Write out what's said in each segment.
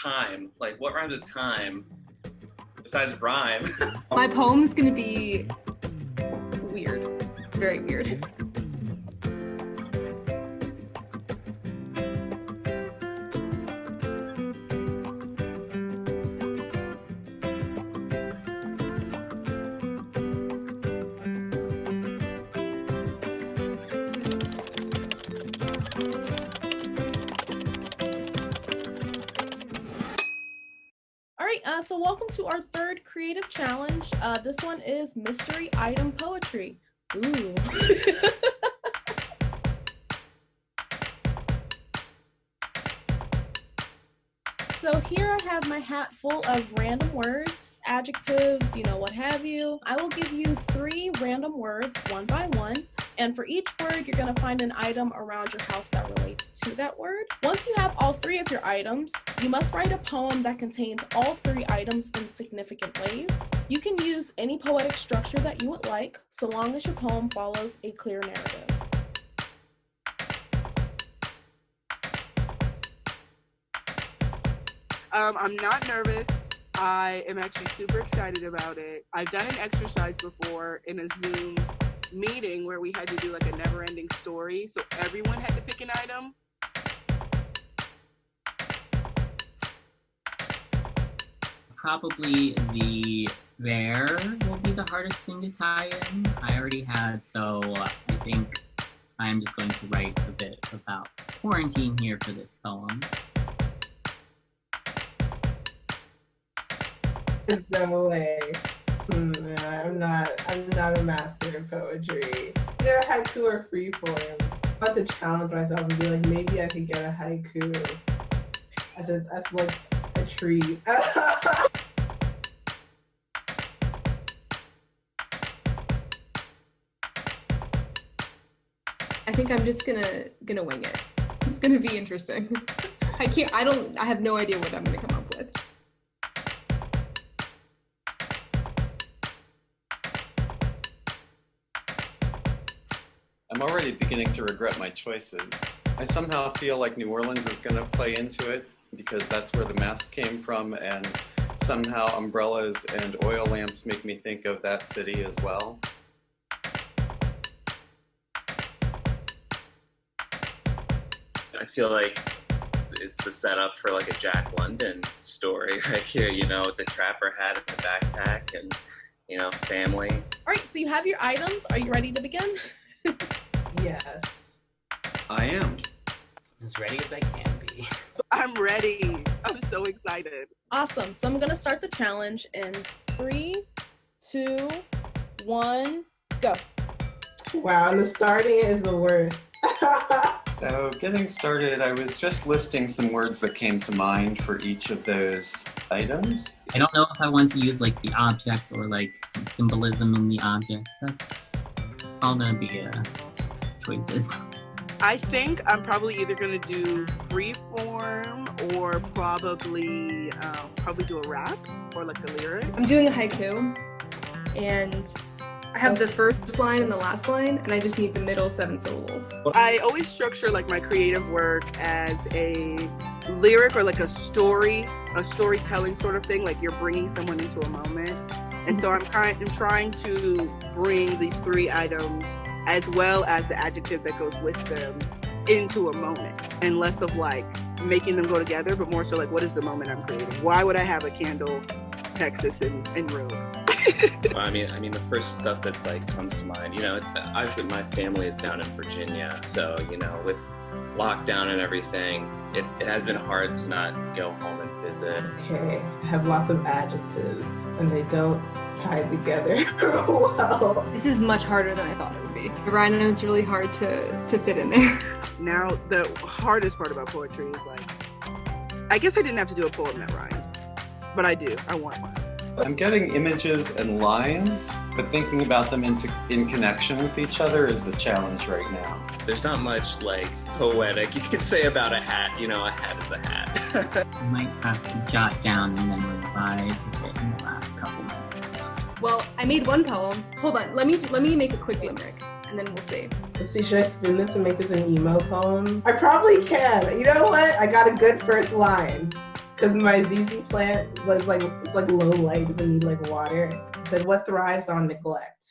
time. Like, what rhymes with time besides rhyme? My poem's gonna be weird, very weird. So welcome to our third creative challenge. This one is mystery item poetry. Ooh. So here I have my hat full of random words, adjectives, what have you. I will give you 3 random words one by one. And for each word, you're going to find an item around your house that relates to that word. Once you have all 3 of your items, you must write a poem that contains all 3 items in significant ways. You can use any poetic structure that you would like, so long as your poem follows a clear narrative. I'm not nervous. I am actually super excited about it. I've done an exercise before in a Zoom meeting where we had to do like a never-ending story, so everyone had to pick an item. Probably the bear will be the hardest thing to tie in. I already had, so I think I'm just going to write a bit about quarantine here for this poem. There's no way. I'm not a master in poetry. Either haiku or free form. I want to challenge myself and be like, maybe I could get a haiku as like a treat. I think I'm just gonna wing it. It's gonna be interesting. I have no idea what I'm gonna come up with. I'm already beginning to regret my choices. I somehow feel like New Orleans is going to play into it because that's where the mask came from, and somehow umbrellas and oil lamps make me think of that city as well. I feel like it's the setup for like a Jack London story right here, with the trapper hat and the backpack and, family. All right, so you have your items. Are you ready to begin? Yes. I am. As ready as I can be. I'm ready. I'm so excited. Awesome. So I'm going to start the challenge in 3, 2, 1, go. Wow, and the starting is the worst. So getting started, I was just listing some words that came to mind for each of those items. I don't know if I want to use like the objects or like some symbolism in the objects. It's all gonna be choices. I think I'm probably either gonna do free form or probably do a rap or like a lyric. I'm doing a haiku, and I have the first line and the last line, and I just need the middle 7 syllables. I always structure like my creative work as a lyric or like a storytelling sort of thing, like you're bringing someone into a moment. And so I'm trying to bring these 3 items as well as the adjective that goes with them into a moment, and less of like making them go together, but more so like, what is the moment I'm creating? Why would I have a candle, Texas, and room? I mean, the first stuff that's like comes to mind, it's obviously my family is down in Virginia, so with lockdown and everything, it has been hard to not go home and visit. Okay, I have lots of adjectives, and they don't tie together well. This is much harder than I thought it would be. Rhino is really hard to fit in there. Now, the hardest part about poetry is like, I guess I didn't have to do a poem that rhymes, but I do. I want one. I'm getting images and lines, but thinking about them in connection with each other is the challenge right now. There's not much like poetic you could say about a hat. A hat is a hat. I might have to jot down and then revise a bit in the last couple minutes. Well, I made one poem. Hold on, let me make a quick limerick, and then we'll see. Let's see, should I spin this and make this an emo poem? I probably can. You know what? I got a good first line. Because my ZZ plant was like, it's like low light, doesn't need like water. It said, what thrives on neglect?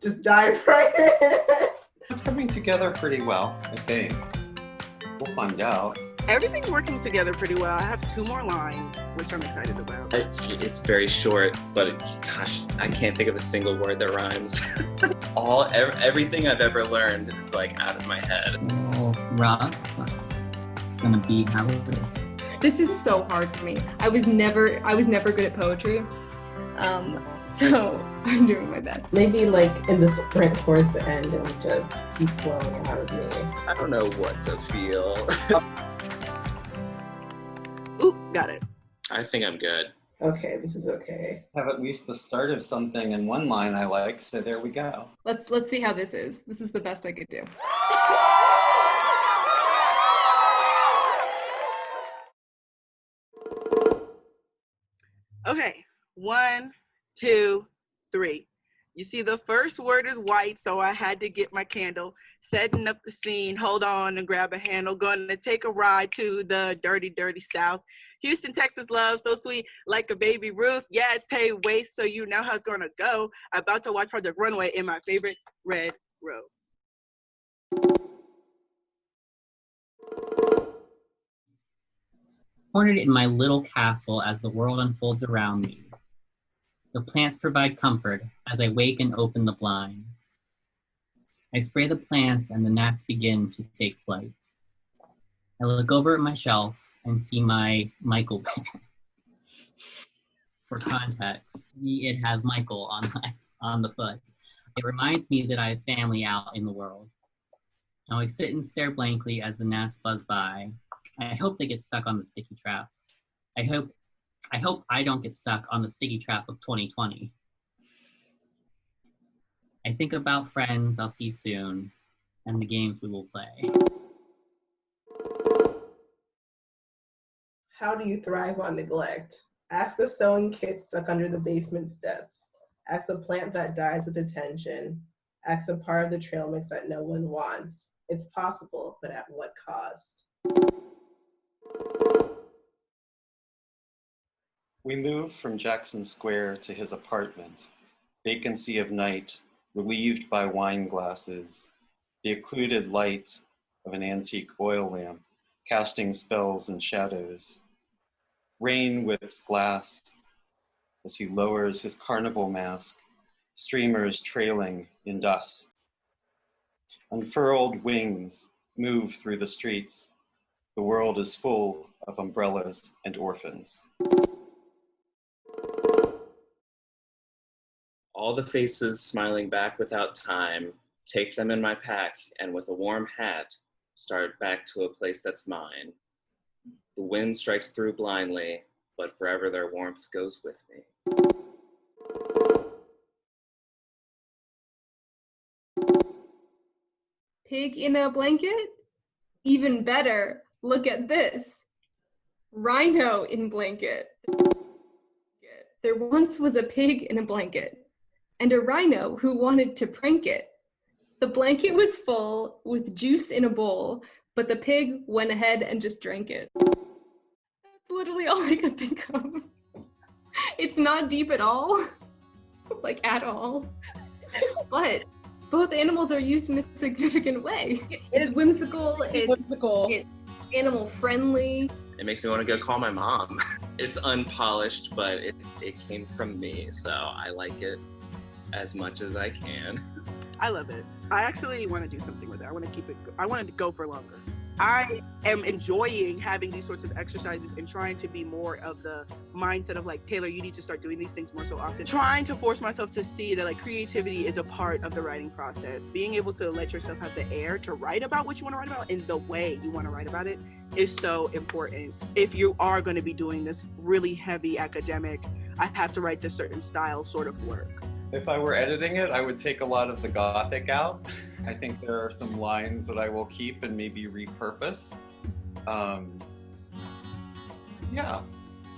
Just dive right in. It's coming together pretty well, I think. We'll find out. Everything's working together pretty well. I have 2 more lines, which I'm excited about. It's very short, but gosh, I can't think of a single word that rhymes. Everything I've ever learned is like out of my head. Oh, rough. It's gonna be how it is. This is so hard for me. I was never good at poetry. So I'm doing my best. Maybe like in the sprint towards the end, it would just keep flowing out of me. I don't know what to feel. Ooh, got it. I think I'm good. Okay, this is okay. Have at least the start of something in one line I like, so there we go. Let's see how this is. This is the best I could do. Okay, 1, 2, 3. You see, the first word is white, so I had to get my candle. Setting up the scene, hold on and grab a handle. Gonna take a ride to the dirty, dirty South. Houston, Texas love, so sweet, like a baby Ruth. Yeah, it's Tay Waste, so you know how it's gonna go. About to watch Project Runway in my favorite red robe. Cornered in my little castle as the world unfolds around me. The plants provide comfort as I wake and open the blinds. I spray the plants and the gnats begin to take flight. I look over at my shelf and see my Michael bear. For context, it has Michael on the foot. It reminds me that I have family out in the world. Now I sit and stare blankly as the gnats buzz by. I hope they get stuck on the sticky traps. I hope I don't get stuck on the sticky trap of 2020. I think about friends I'll see soon and the games we will play. How do you thrive on neglect? Ask the sewing kit stuck under the basement steps. Ask a plant that dies with attention. Ask a part of the trail mix that no one wants. It's possible, but at what cost? We moved from Jackson Square to his apartment. Vacancy of night, relieved by wine glasses. The occluded light of an antique oil lamp, casting spells and shadows. Rain whips glass as he lowers his carnival mask, streamers trailing in dust. Unfurled wings move through the streets. The world is full of umbrellas and orphans. All the faces smiling back without time, take them in my pack, and with a warm hat, start back to a place that's mine. The wind strikes through blindly, but forever their warmth goes with me. Pig in a blanket? Even better, look at this. Rhino in blanket. There once was a pig in a blanket, and a rhino who wanted to prank it. The blanket was full with juice in a bowl, but the pig went ahead and just drank it. That's literally all I could think of. It's not deep at all, like at all, but both animals are used in a significant way. It's whimsical, it's animal friendly. It makes me want to go call my mom. It's unpolished, but it came from me, so I like it as much as I can. I love it. I actually want to do something with it. I want to keep it, I want it to go for longer. I am enjoying having these sorts of exercises and trying to be more of the mindset of like, Taylor, you need to start doing these things more so often. Trying to force myself to see that like creativity is a part of the writing process. Being able to let yourself have the air to write about what you want to write about in the way you want to write about it is so important. If you are going to be doing this really heavy academic, I have to write this certain style sort of work. If I were editing it, I would take a lot of the Gothic out. I think there are some lines that I will keep and maybe repurpose. Yeah,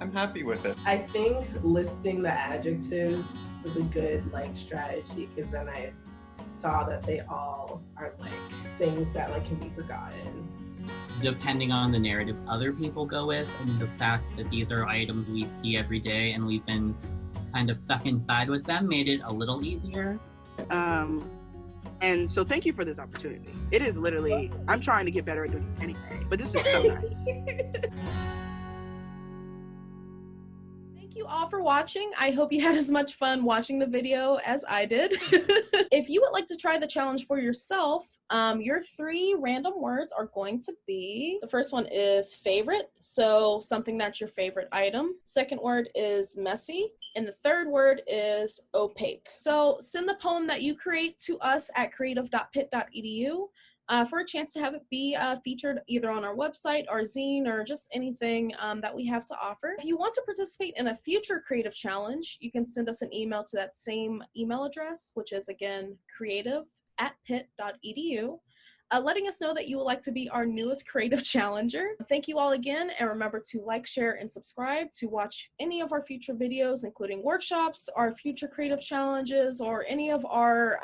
I'm happy with it. I think listing the adjectives was a good like strategy because then I saw that they all are like things that like can be forgotten. depending on the narrative other people go with, and the fact that these are items we see every day and we've been kind of stuck inside with them made it a little easier. And so thank you for this opportunity. It is literally, I'm trying to get better at doing this anyway, but this is so nice. Thank you all for watching. I hope you had as much fun watching the video as I did. If you would like to try the challenge for yourself, your 3 random words are going to be, the first one is favorite, so something that's your favorite item. Second word is messy. And the third word is opaque. So send the poem that you create to us at creative.pitt.edu. For a chance to have it be featured either on our website, our zine, or just anything that we have to offer. If you want to participate in a future creative challenge, you can send us an email to that same email address, which is again creative@pitt.edu, letting us know that you would like to be our newest creative challenger. Thank you all again, and remember to like, share, and subscribe to watch any of our future videos, including workshops, our future creative challenges, or any of our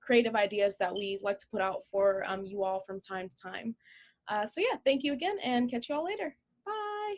creative ideas that we like to put out for you all from time to time. So yeah, thank you again, and catch you all later. Bye.